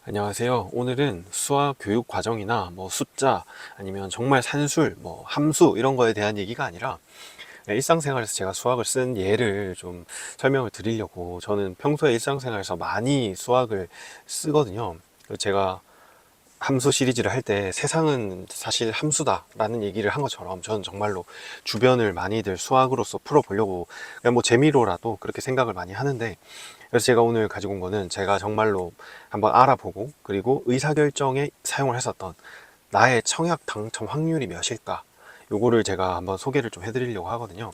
안녕하세요. 오늘은 수학 교육 과정이나 숫자 아니면 정말 산술, 함수 이런 거에 대한 얘기가 아니라 일상생활에서 제가 수학을 쓴 예를 좀 설명을 드리려고. 저는 평소에 일상생활에서 많이 수학을 쓰거든요. 그래서 제가 함수 시리즈를 할 때 세상은 사실 함수다라는 얘기를 한 것처럼 저는 정말로 주변을 많이들 수학으로서 풀어보려고 그냥 재미로라도 그렇게 생각을 많이 하는데, 그래서 제가 오늘 가지고 온 거는 제가 정말로 한번 알아보고 그리고 의사결정에 사용을 했었던 나의 청약 당첨 확률이 몇일까, 요거를 제가 한번 소개를 좀 해드리려고 하거든요.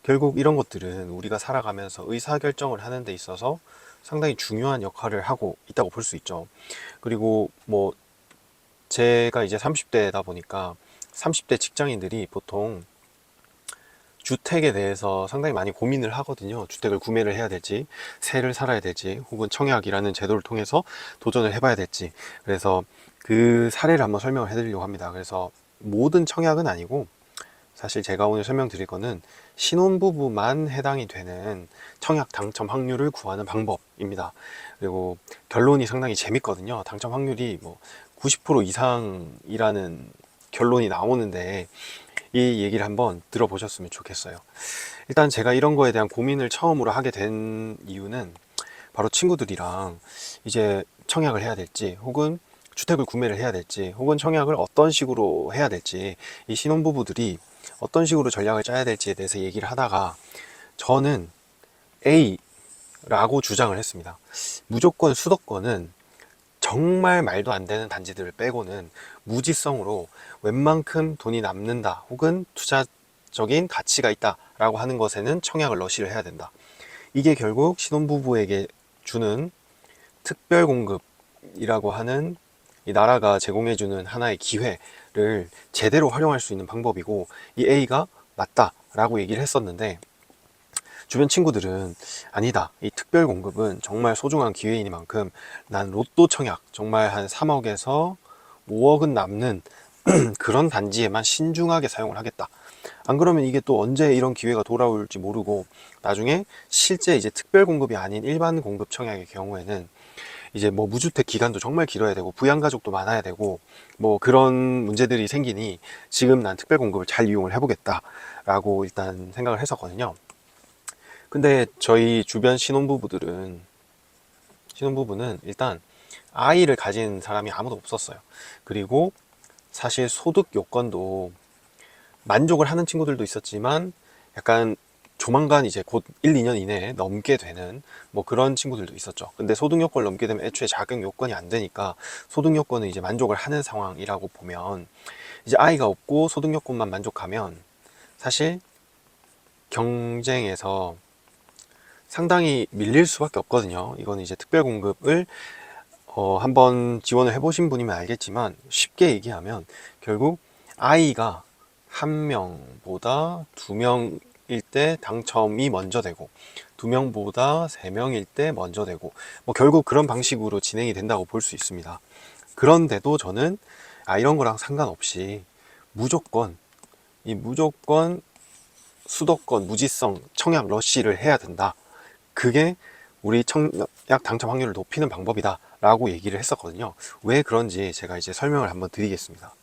결국 이런 것들은 우리가 살아가면서 의사결정을 하는 데 있어서 상당히 중요한 역할을 하고 있다고 볼 수 있죠. 그리고 제가 이제 30대다 보니까 30대 직장인들이 보통 주택에 대해서 상당히 많이 고민을 하거든요. 주택을 구매를 해야 될지, 세를 살아야 될지, 혹은 청약이라는 제도를 통해서 도전을 해봐야 될지. 그래서 그 사례를 한번 설명을 해드리려고 합니다. 그래서 모든 청약은 아니고, 사실 제가 오늘 설명드릴 거는 신혼부부만 해당이 되는 청약 당첨 확률을 구하는 방법입니다. 그리고 결론이 상당히 재밌거든요. 당첨 확률이 90% 이상이라는 결론이 나오는데, 이 얘기를 한번 들어보셨으면 좋겠어요. 일단 제가 이런 거에 대한 고민을 처음으로 하게 된 이유는 바로 친구들이랑 이제 청약을 해야 될지, 혹은 주택을 구매를 해야 될지, 혹은 청약을 어떤 식으로 해야 될지, 이 신혼부부들이 어떤 식으로 전략을 짜야 될지에 대해서 얘기를 하다가 저는 A라고 주장을 했습니다. 무조건 수도권은 정말 말도 안 되는 단지들을 빼고는 무지성으로 웬만큼 돈이 남는다, 혹은 투자적인 가치가 있다 라고 하는 것에는 청약을 러시를 해야 된다. 이게 결국 신혼부부에게 주는 특별공급이라고 하는, 이 나라가 제공해주는 하나의 기회를 제대로 활용할 수 있는 방법이고, 이 A가 맞다 라고 얘기를 했었는데, 주변 친구들은 아니다, 이 특별 공급은 정말 소중한 기회이니만큼 난 로또 청약, 정말 한 3억에서 5억은 남는 그런 단지에만 신중하게 사용을 하겠다. 안 그러면 이게 또 언제 이런 기회가 돌아올지 모르고, 나중에 실제 이제 특별 공급이 아닌 일반 공급 청약의 경우에는 이제 무주택 기간도 정말 길어야 되고, 부양가족도 많아야 되고, 그런 문제들이 생기니 지금 난 특별 공급을 잘 이용을 해보겠다 라고 일단 생각을 했었거든요. 근데 저희 주변 신혼부부는 일단 아이를 가진 사람이 아무도 없었어요. 그리고 사실 소득 요건도 만족을 하는 친구들도 있었지만, 약간 조만간 이제 곧 1, 2년 이내에 넘게 되는 그런 친구들도 있었죠. 근데 소득 요건을 넘게 되면 애초에 자격 요건이 안 되니까 소득 요건은 이제 만족을 하는 상황이라고 보면, 이제 아이가 없고 소득 요건만 만족하면 사실 경쟁에서 상당히 밀릴 수밖에 없거든요. 이거는 이제 특별공급을 한번 지원을 해보신 분이면 알겠지만, 쉽게 얘기하면 결국 아이가 한 명보다 두 명일 때 당첨이 먼저 되고, 두 명보다 세 명일 때 먼저 되고, 결국 그런 방식으로 진행이 된다고 볼 수 있습니다. 그런데도 저는 이런 거랑 상관없이 무조건 무조건 수도권 무지성 청약 러쉬를 해야 된다. 그게 우리 청약 당첨 확률을 높이는 방법이다 라고 얘기를 했었거든요. 왜 그런지 제가 이제 설명을 한번 드리겠습니다.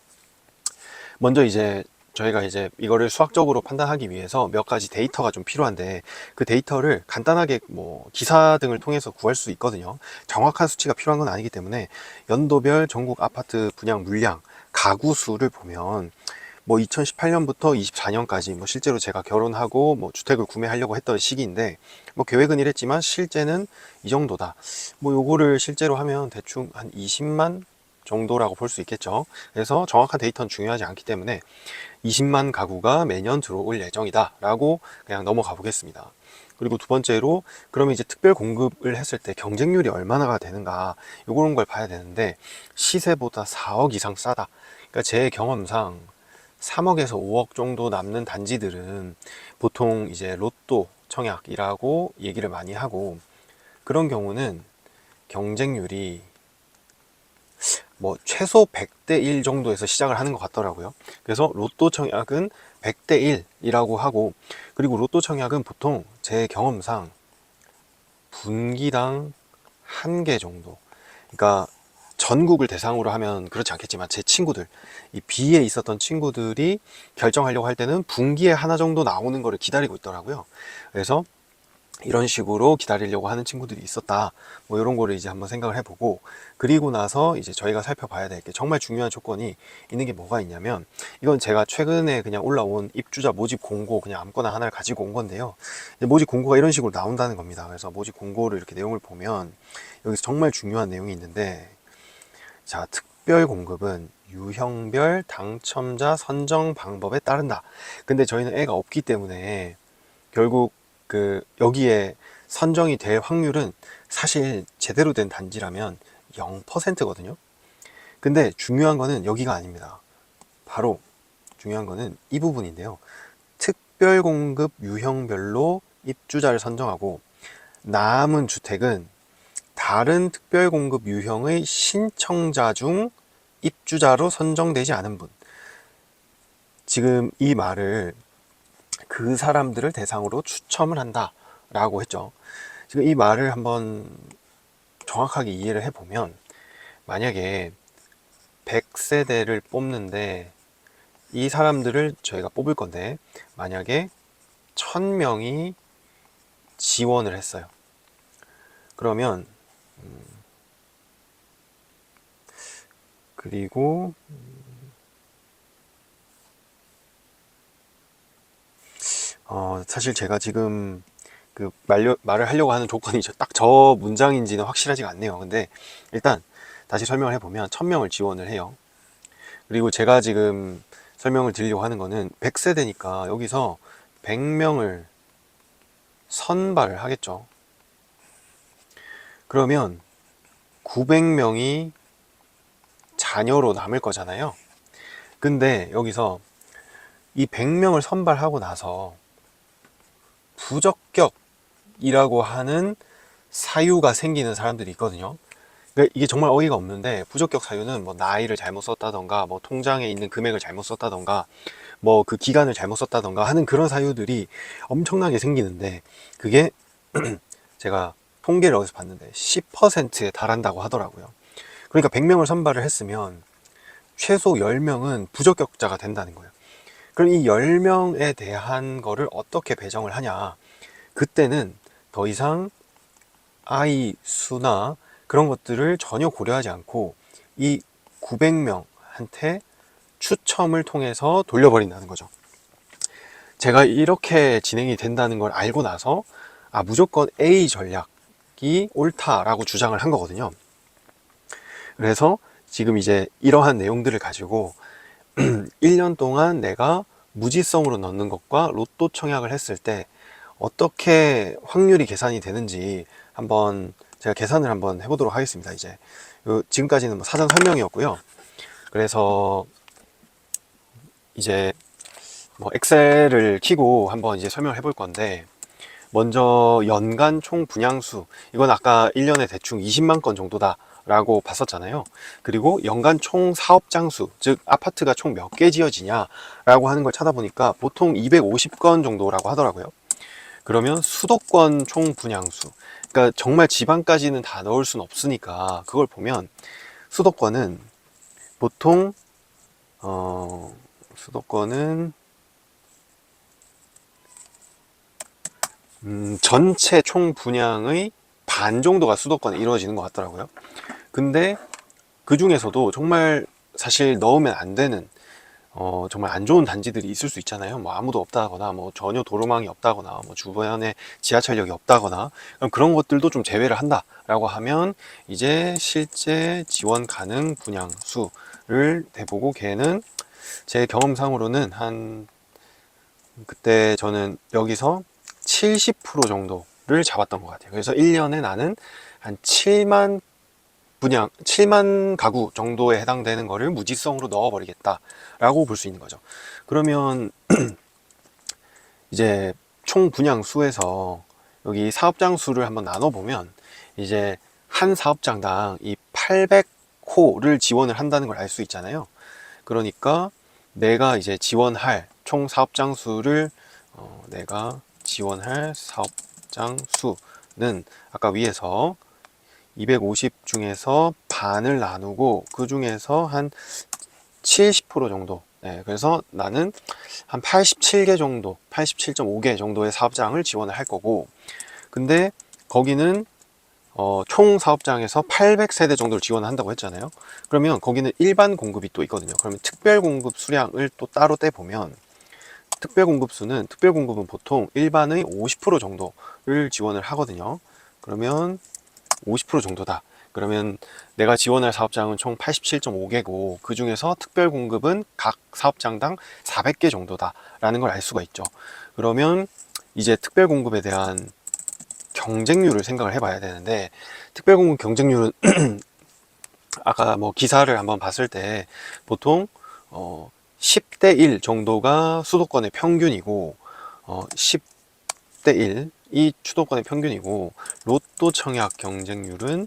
먼저 이제 저희가 이제 이거를 수학적으로 판단하기 위해서 몇 가지 데이터가 좀 필요한데, 그 데이터를 간단하게 기사 등을 통해서 구할 수 있거든요. 정확한 수치가 필요한 건 아니기 때문에 연도별 전국 아파트 분양 물량, 가구 수를 보면 2018년부터 24년까지 실제로 제가 결혼하고 주택을 구매하려고 했던 시기인데, 계획은 이랬지만 실제는 이 정도다. 요거를 실제로 하면 대충 한 20만 정도라고 볼 수 있겠죠. 그래서 정확한 데이터는 중요하지 않기 때문에 20만 가구가 매년 들어올 예정이다 라고 그냥 넘어가 보겠습니다. 그리고 두 번째로, 그러면 이제 특별 공급을 했을 때 경쟁률이 얼마나 되는가, 요런 걸 봐야 되는데, 시세보다 4억 이상 싸다. 그러니까 제 경험상 3억에서 5억 정도 남는 단지들은 보통 이제 로또 청약이라고 얘기를 많이 하고, 그런 경우는 경쟁률이 최소 100대 1 정도에서 시작을 하는 것 같더라고요. 그래서 로또 청약은 100대 1이라고 하고, 그리고 로또 청약은 보통 제 경험상 분기당 한 개 정도, 그러니까 전국을 대상으로 하면 그렇지 않겠지만 제 친구들, 이 B에 있었던 친구들이 결정하려고 할 때는 분기에 하나 정도 나오는 거를 기다리고 있더라고요. 그래서 이런 식으로 기다리려고 하는 친구들이 있었다. 뭐 이런 거를 이제 한번 생각을 해보고, 그리고 나서 이제 저희가 살펴봐야 될 게 정말 중요한 조건이 있는 게 뭐가 있냐면, 이건 제가 최근에 그냥 올라온 입주자 모집 공고 그냥 아무거나 하나를 가지고 온 건데요. 모집 공고가 이런 식으로 나온다는 겁니다. 그래서 모집 공고를 이렇게 내용을 보면 여기서 정말 중요한 내용이 있는데, 자, 특별 공급은 유형별 당첨자 선정 방법에 따른다. 근데 저희는 애가 없기 때문에 결국 여기에 선정이 될 확률은 사실 제대로 된 단지라면 0%거든요. 근데 중요한 거는 여기가 아닙니다. 바로 중요한 거는 이 부분인데요. 특별 공급 유형별로 입주자를 선정하고, 남은 주택은 다른 특별 공급 유형의 신청자 중 입주자로 선정되지 않은 분. 지금 이 말을 그 사람들을 대상으로 추첨을 한다 라고 했죠. 지금 이 말을 한번 정확하게 이해를 해보면, 만약에 100세대를 뽑는데 이 사람들을 저희가 뽑을 건데, 만약에 1000명이 지원을 했어요. 그러면 그리고 사실 제가 지금 말을 하려고 하는 조건이 딱 저 문장인지는 확실하지가 않네요. 근데 일단 다시 설명을 해보면 1000명을 지원을 해요. 그리고 제가 지금 설명을 드리려고 하는 거는 100세대니까 여기서 100명을 선발을 하겠죠. 그러면 900명이 자녀로 남을 거잖아요. 근데 여기서 이 100명을 선발하고 나서 부적격이라고 하는 사유가 생기는 사람들이 있거든요. 그러니까 이게 정말 어이가 없는데, 부적격 사유는 뭐 나이를 잘못 썼다던가, 뭐 통장에 있는 금액을 잘못 썼다던가, 뭐 그 기간을 잘못 썼다던가 하는 그런 사유들이 엄청나게 생기는데, 그게 제가 통계를 어디서 봤는데 10%에 달한다고 하더라고요. 그러니까 100명을 선발을 했으면 최소 10명은 부적격자가 된다는 거예요. 그럼 이 10명에 대한 거를 어떻게 배정을 하냐? 그때는 더 이상 아이 수나 그런 것들을 전혀 고려하지 않고 이 900명한테 추첨을 통해서 돌려버린다는 거죠. 제가 이렇게 진행이 된다는 걸 알고 나서 무조건 A 전략이 옳다라고 주장을 한 거거든요. 그래서 지금 이제 이러한 내용들을 가지고 1년 동안 내가 무지성으로 넣는 것과 로또 청약을 했을 때 어떻게 확률이 계산이 되는지 한번 제가 계산을 한번 해보도록 하겠습니다. 이제 지금까지는 뭐 사전 설명이었고요. 그래서 이제 뭐 엑셀을 키고 한번 이제 설명을 해볼 건데, 먼저 연간 총 분양수, 이건 아까 1년에 대충 20만 건 정도다 라고 봤었잖아요. 그리고 연간 총 사업장 수, 즉 아파트가 총 몇 개 지어지냐 라고 하는 걸 찾아보니까 보통 250건 정도라고 하더라고요. 그러면 수도권 총 분양수, 그러니까 정말 지방까지는 다 넣을 수는 없으니까 그걸 보면 수도권은 보통 수도권은 전체 총 분양의 반 정도가 수도권에 이루어지는 것 같더라고요. 근데 그 중에서도 정말 사실 넣으면 안 되는 정말 안 좋은 단지들이 있을 수 있잖아요. 뭐 아무도 없다거나, 뭐 전혀 도로망이 없다거나, 뭐 주변에 지하철역이 없다거나, 그럼 그런 것들도 좀 제외를 한다라고 하면 이제 실제 지원 가능 분양 수를 대보고, 걔는 제 경험상으로는 그때 저는 여기서 70% 정도를 잡았던 것 같아요. 그래서 1년에 나는 한 7만 가구 정도에 해당되는 거를 무지성으로 넣어버리겠다라고 볼 수 있는 거죠. 그러면 이제 총 분양 수에서 여기 사업장 수를 한번 나눠보면 이제 한 사업장당 이 800호를 지원을 한다는 걸 알 수 있잖아요. 그러니까 내가 이제 지원할 총 사업장 수를 내가 지원할 사업장 수는 아까 위에서 250 중에서 반을 나누고 그 중에서 한 70% 정도, 네, 그래서 나는 한 87개 정도, 87.5개 정도의 사업장을 지원을 할 거고, 근데 거기는 총 사업장에서 800세대 정도를 지원을 한다고 했잖아요. 그러면 거기는 일반 공급이 또 있거든요. 그러면 특별 공급 수량을 또 따로 떼보면, 특별 공급은 보통 일반의 50% 정도를 지원을 하거든요. 그러면 50% 정도다. 그러면 내가 지원할 사업장은 총 87.5개고 그 중에서 특별 공급은 각 사업장당 400개 정도다 라는 걸 알 수가 있죠. 그러면 이제 특별 공급에 대한 경쟁률을 생각을 해봐야 되는데, 특별 공급 경쟁률은 아까 뭐 기사를 한번 봤을 때 보통 10대 1 정도가 수도권의 평균이고 10대 1이 수도권의 평균이고, 로또 청약 경쟁률은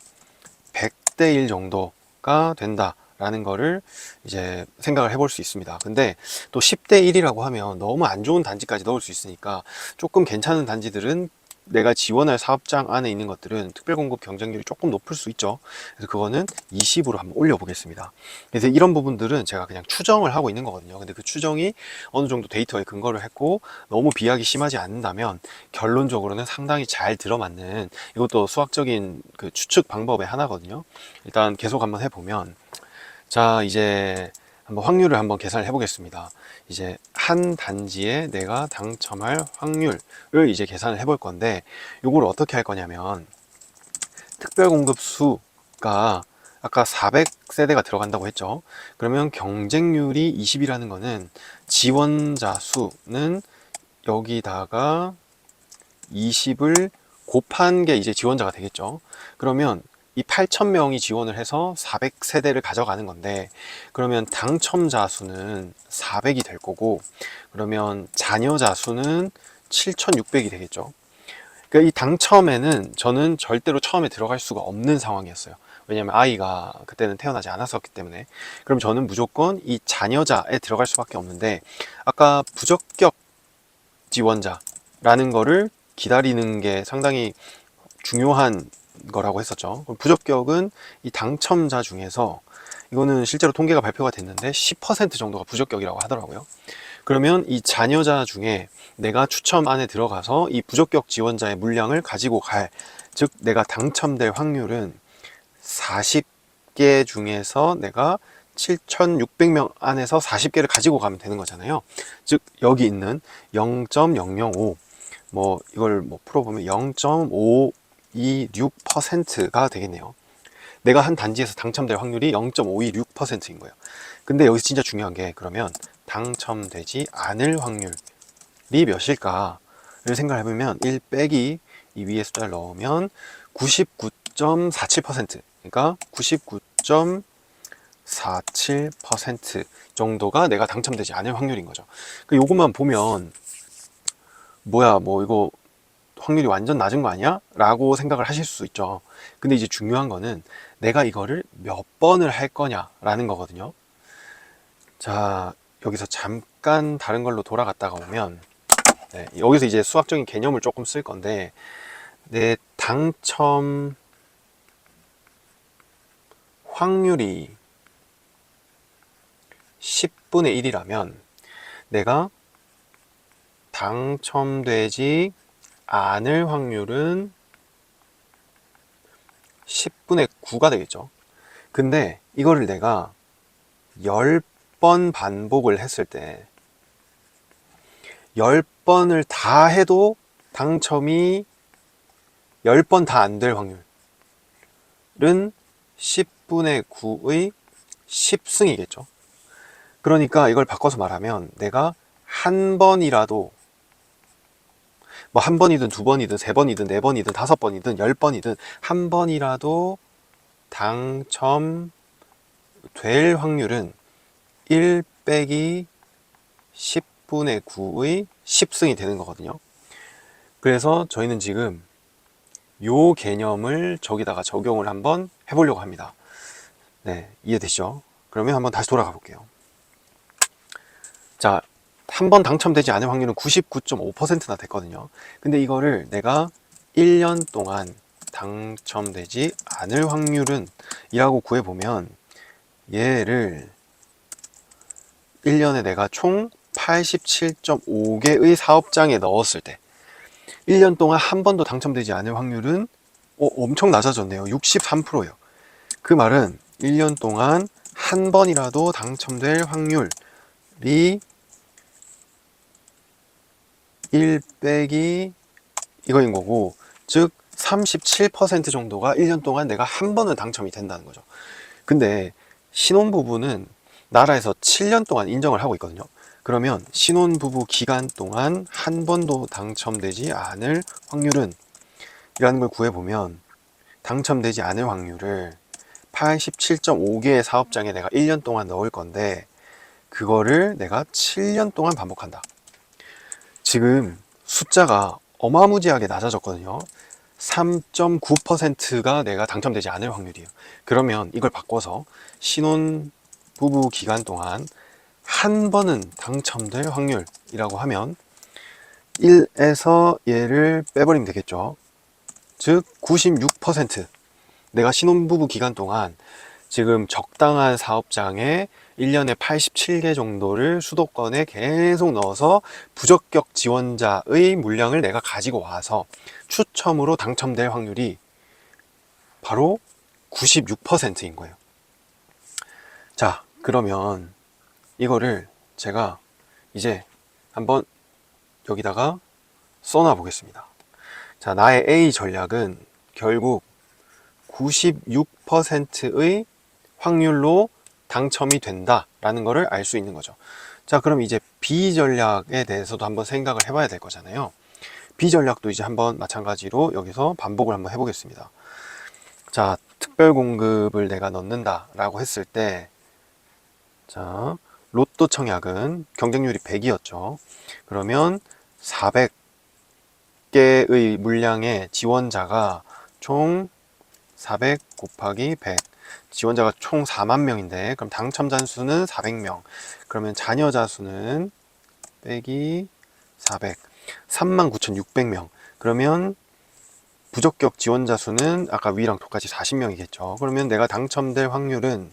100대 1 정도가 된다라는 거를 이제 생각을 해볼 수 있습니다. 근데 또 10대 1이라고 하면 너무 안 좋은 단지까지 넣을 수 있으니까, 조금 괜찮은 단지들은, 내가 지원할 사업장 안에 있는 것들은 특별공급 경쟁률이 조금 높을 수 있죠. 그래서 그거는 20으로 한번 올려 보겠습니다. 그래서 이런 부분들은 제가 그냥 추정을 하고 있는 거거든요. 근데 그 추정이 어느 정도 데이터에 근거를 했고 너무 비약이 심하지 않는다면 결론적으로는 상당히 잘 들어맞는, 이것도 수학적인 그 추측 방법의 하나거든요. 일단 계속 한번 해보면, 자, 이제 한번 확률을 한번 계산을 해보겠습니다. 이제 한 단지에 내가 당첨할 확률을 이제 계산을 해볼 건데, 이걸 어떻게 할 거냐면, 특별 공급 수가 아까 400세대가 들어간다고 했죠. 그러면 경쟁률이 20이라는 거는 지원자 수는 여기다가 20을 곱한 게 이제 지원자가 되겠죠. 그러면 이 8,000명이 지원을 해서 400세대를 가져가는 건데, 그러면 당첨자 수는 400이 될 거고, 그러면 잔여자 수는 7,600이 되겠죠. 그러니까 이 당첨에는 저는 절대로 처음에 들어갈 수가 없는 상황이었어요. 왜냐면 아이가 그때는 태어나지 않았었기 때문에. 그럼 저는 무조건 이 잔여자에 들어갈 수밖에 없는데, 아까 부적격 지원자라는 거를 기다리는 게 상당히 중요한 거라고 했었죠. 부적격은 이 당첨자 중에서, 이거는 실제로 통계가 발표가 됐는데 10% 정도가 부적격이라고 하더라고요. 그러면 이 잔여자 중에 내가 추첨 안에 들어가서 이 부적격 지원자의 물량을 가지고 갈, 즉 내가 당첨될 확률은 40개 중에서 내가 7,600명 안에서 40개를 가지고 가면 되는 거잖아요. 즉 여기 있는 0.005, 뭐 이걸 뭐 풀어보면 0.526%가 되겠네요. 내가 한 단지에서 당첨될 확률이 0.526%인 거예요. 근데 여기서 진짜 중요한 게, 그러면 당첨되지 않을 확률이 몇일까를 생각해보면 1 빼기 이 위에 숫자를 넣으면 99.47%, 그러니까 99.47% 정도가 내가 당첨되지 않을 확률인 거죠. 요것만 보면 뭐야, 뭐 이거 확률이 완전 낮은 거 아니야? 라고 생각을 하실 수 있죠. 근데 이제 중요한 거는 내가 이거를 몇 번을 할 거냐 라는 거거든요. 자, 여기서 잠깐 다른 걸로 돌아갔다가 오면, 네, 여기서 이제 수학적인 개념을 조금 쓸 건데, 내 당첨 확률이 10분의 1이라면 내가 당첨되지 않을 확률은 10분의 9가 되겠죠. 근데 이거를 내가 10번 반복을 했을 때, 10번을 다 해도 당첨이 10번 다 안 될 확률은 10분의 9의 10승이겠죠. 그러니까 이걸 바꿔서 말하면 내가 한 번이라도, 뭐 한 번이든 두 번이든 세 번이든 네 번이든 다섯 번이든 10번이든 한 번이라도 당첨될 확률은 1 빼기 10분의 9의 10승이 되는 거거든요. 그래서 저희는 지금 요 개념을 저기다가 적용을 한번 해보려고 합니다. 네, 이해되시죠? 그러면 한번 다시 돌아가 볼게요. 자, 한 번 당첨되지 않을 확률은 99.5%나 됐거든요. 근데 이거를 내가 1년 동안 당첨되지 않을 확률은 이라고 구해보면 얘를 1년에 내가 총 87.5개의 사업장에 넣었을 때 1년 동안 한 번도 당첨되지 않을 확률은 엄청 낮아졌네요. 63%예요. 그 말은 1년 동안 한 번이라도 당첨될 확률이 1 빼기 이거인 거고, 즉 37% 정도가 1년 동안 내가 한 번은 당첨이 된다는 거죠. 근데 신혼부부는 나라에서 7년 동안 인정을 하고 있거든요. 그러면 신혼부부 기간 동안 한 번도 당첨되지 않을 확률은 이라는 걸 구해보면 당첨되지 않을 확률을 87.5개의 사업장에 내가 1년 동안 넣을 건데 그거를 내가 7년 동안 반복한다. 지금 숫자가 어마무지하게 낮아졌거든요. 3.9%가 내가 당첨되지 않을 확률이에요. 그러면 이걸 바꿔서 신혼부부 기간 동안 한 번은 당첨될 확률이라고 하면 1에서 얘를 빼버리면 되겠죠. 즉 96%. 내가 신혼부부 기간 동안 지금 적당한 사업장에 1년에 87개 정도를 수도권에 계속 넣어서 부적격 지원자의 물량을 내가 가지고 와서 추첨으로 당첨될 확률이 바로 96%인 거예요. 자, 그러면 이거를 제가 이제 한번 여기다가 써놔 보겠습니다. 자, 나의 A 전략은 결국 96%의 확률로 당첨이 된다라는 것을 알 수 있는 거죠. 자, 그럼 이제 B 전략에 대해서도 한번 생각을 해봐야 될 거잖아요. B 전략도 이제 한번 마찬가지로 여기서 반복을 한번 해보겠습니다. 자, 특별 공급을 내가 넣는다라고 했을 때, 자, 로또 청약은 경쟁률이 100이었죠. 그러면 400개의 물량의 지원자가 총 400 곱하기 100, 지원자가 총 4만 명인데 그럼 당첨자 수는 400명, 그러면 자녀자 수는 빼기 400, 39,600명. 그러면 부적격 지원자 수는 아까 위랑 똑같이 40명이겠죠. 그러면 내가 당첨될 확률은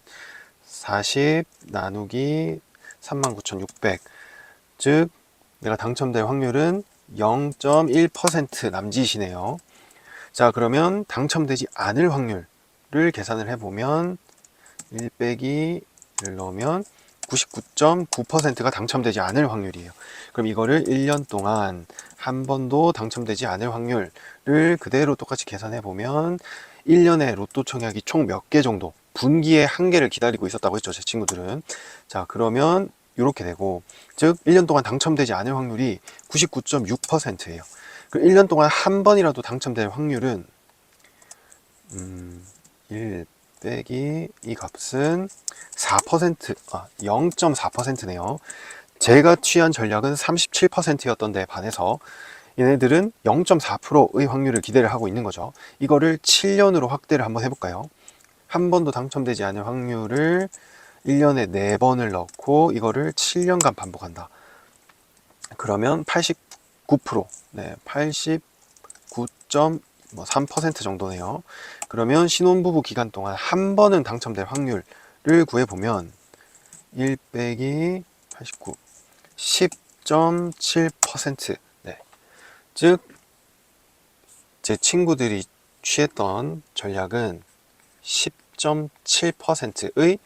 40 나누기 39,600, 즉 내가 당첨될 확률은 0.1% 남짓이네요. 자, 그러면 당첨되지 않을 확률을 계산을 해보면 1 빼기 1 넣으면 99.9%가 당첨되지 않을 확률이에요. 그럼 이거를 1년 동안 한 번도 당첨되지 않을 확률을 그대로 똑같이 계산해 보면 1년에 로또 청약이 총 몇 개 정도, 분기에 한 개를 기다리고 있었다고 했죠, 제 친구들은. 자, 그러면 이렇게 되고, 즉 1년 동안 당첨되지 않을 확률이 99.6%예요. 그럼 1년 동안 한 번이라도 당첨될 확률은 1 빼기 이 값은 4%, 0.4%네요. 제가 취한 전략은 37%였던 데 반해서 얘네들은 0.4%의 확률을 기대를 하고 있는 거죠. 이거를 7년으로 확대를 한번 해볼까요? 한 번도 당첨되지 않을 확률을 1년에 4번을 넣고 이거를 7년간 반복한다. 그러면 89%, 네, 89.3% 정도네요. 그러면 신혼부부 기간 동안 한 번은 당첨될 확률을 구해보면 1 빼기 89, 10.7%. 네. 즉, 제 친구들이 취했던 전략은 10.7%의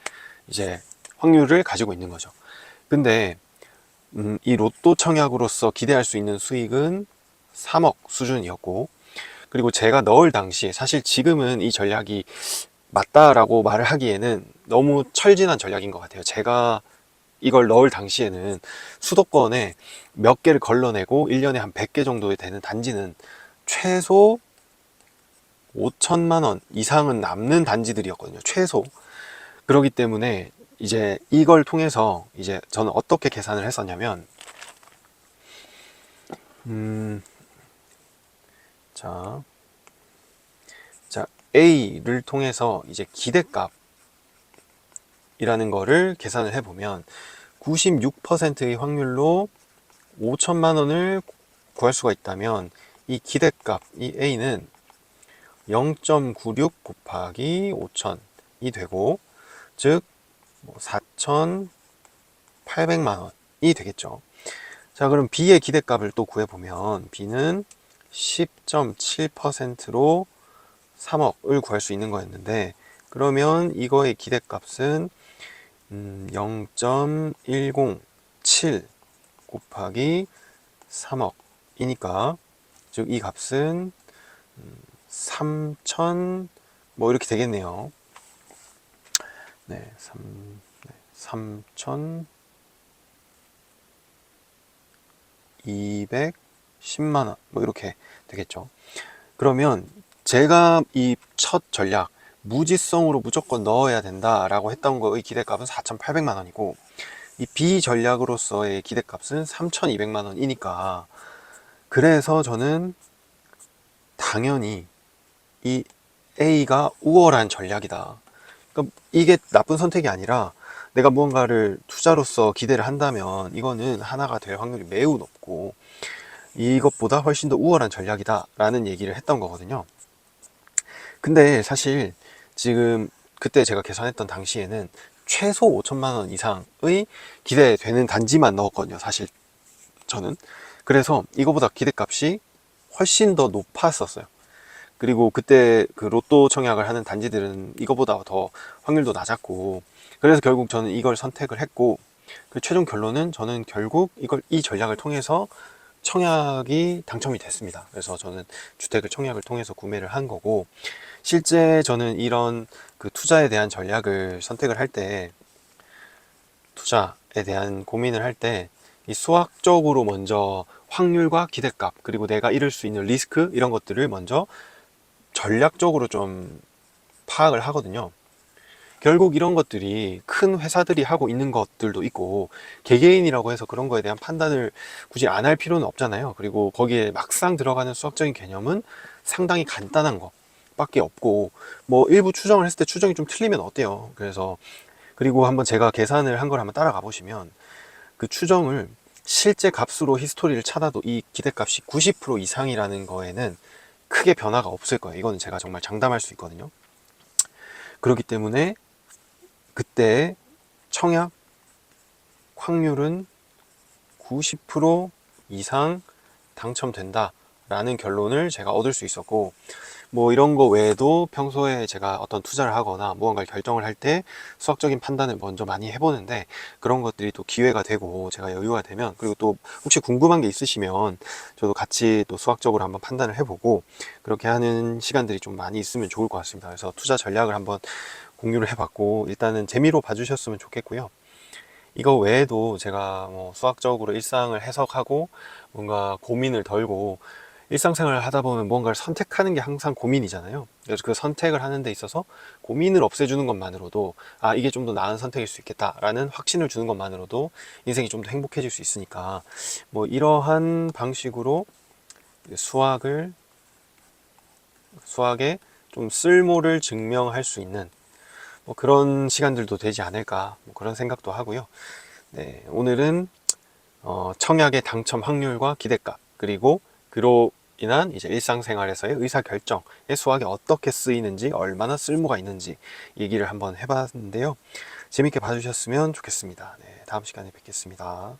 이제 확률을 가지고 있는 거죠. 근데 이 로또 청약으로서 기대할 수 있는 수익은 3억 수준이었고, 그리고 제가 넣을 당시에 사실 지금은 이 전략이 맞다라고 말을 하기에는 너무 철진한 전략인 것 같아요. 제가 이걸 넣을 당시에는 수도권에 몇 개를 걸러내고 1년에 한 100개 정도 되는 단지는 최소 5천만 원 이상은 남는 단지들이었거든요. 최소. 그렇기 때문에 이제 이걸 통해서 이제 저는 어떻게 계산을 했었냐면, 자, A를 통해서 이제 기대값이라는 거를 계산을 해보면 96%의 확률로 5천만 원을 구할 수가 있다면 이 기대값, 이 A는 0.96 곱하기 5천이 되고, 즉 4,800만 원이 되겠죠. 자, 그럼 B의 기대값을 또 구해보면 B는 10.7%로 3억을 구할 수 있는 거였는데, 그러면 이거의 기대값은 0.107 곱하기 3억이니까, 즉 이 값은 3천 뭐 이렇게 되겠네요. 네, 3,210만 원 뭐 이렇게 되겠죠. 그러면 제가 이 첫 전략 무지성으로 무조건 넣어야 된다라고 했던 거의 기대값은 4,800만 원이고, 이 B 전략으로서의 기대값은 3,200만 원이니까, 그래서 저는 당연히 이 A가 우월한 전략이다. 그러니까 이게 나쁜 선택이 아니라, 내가 무언가를 투자로서 기대를 한다면 이거는 하나가 될 확률이 매우 높고 이것보다 훨씬 더 우월한 전략이다 라는 얘기를 했던 거거든요. 근데 사실 지금 그때 제가 계산했던 당시에는 최소 5천만 원 이상의 기대되는 단지만 넣었거든요, 사실 저는. 그래서 이거보다 기대값이 훨씬 더 높았었어요. 그리고 그때 그 로또 청약을 하는 단지들은 이거보다 더 확률도 낮았고, 그래서 결국 저는 이걸 선택을 했고, 그 최종 결론은 저는 결국 이 전략을 통해서 청약이 당첨이 됐습니다. 그래서 저는 주택을 청약을 통해서 구매를 한 거고, 실제 저는 이런 그 투자에 대한 전략을 선택을 할 때, 투자에 대한 고민을 할 때, 이 수학적으로 먼저 확률과 기대값, 그리고 내가 이룰 수 있는 리스크, 이런 것들을 먼저 전략적으로 좀 파악을 하거든요. 결국 이런 것들이 큰 회사들이 하고 있는 것들도 있고, 개개인이라고 해서 그런 거에 대한 판단을 굳이 안 할 필요는 없잖아요. 그리고 거기에 막상 들어가는 수학적인 개념은 상당히 간단한 거 밖에 없고, 뭐 일부 추정을 했을 때 추정이 좀 틀리면 어때요? 그래서, 그리고 한번 제가 계산을 한 걸 한번 따라가 보시면, 그 추정을 실제 값으로 히스토리를 찾아도 이 기대값이 90% 이상이라는 거에는 크게 변화가 없을 거예요. 이거는 제가 정말 장담할 수 있거든요. 그렇기 때문에 그때 청약 확률은 90% 이상 당첨된다 라는 결론을 제가 얻을 수 있었고, 뭐 이런 거 외에도 평소에 제가 어떤 투자를 하거나 무언가를 결정을 할 때 수학적인 판단을 먼저 많이 해보는데, 그런 것들이 또 기회가 되고 제가 여유가 되면, 그리고 또 혹시 궁금한 게 있으시면 저도 같이 또 수학적으로 한번 판단을 해보고 그렇게 하는 시간들이 좀 많이 있으면 좋을 것 같습니다. 그래서 투자 전략을 한번 공유를 해봤고, 일단은 재미로 봐주셨으면 좋겠고요. 이거 외에도 제가 뭐 수학적으로 일상을 해석하고 뭔가 고민을 덜고, 일상생활을 하다 보면 뭔가를 선택하는 게 항상 고민이잖아요. 그래서 그 선택을 하는 데 있어서 고민을 없애주는 것만으로도, 아, 이게 좀 더 나은 선택일 수 있겠다라는 확신을 주는 것만으로도 인생이 좀 더 행복해질 수 있으니까, 뭐 이러한 방식으로 수학에 좀 쓸모를 증명할 수 있는 뭐 그런 시간들도 되지 않을까, 뭐 그런 생각도 하고요. 네, 오늘은 청약의 당첨 확률과 기대값, 그리고 그로 인한 이제 일상생활에서의 의사결정에 수학이 어떻게 쓰이는지, 얼마나 쓸모가 있는지 얘기를 한번 해봤는데요. 재밌게 봐주셨으면 좋겠습니다. 네, 다음 시간에 뵙겠습니다.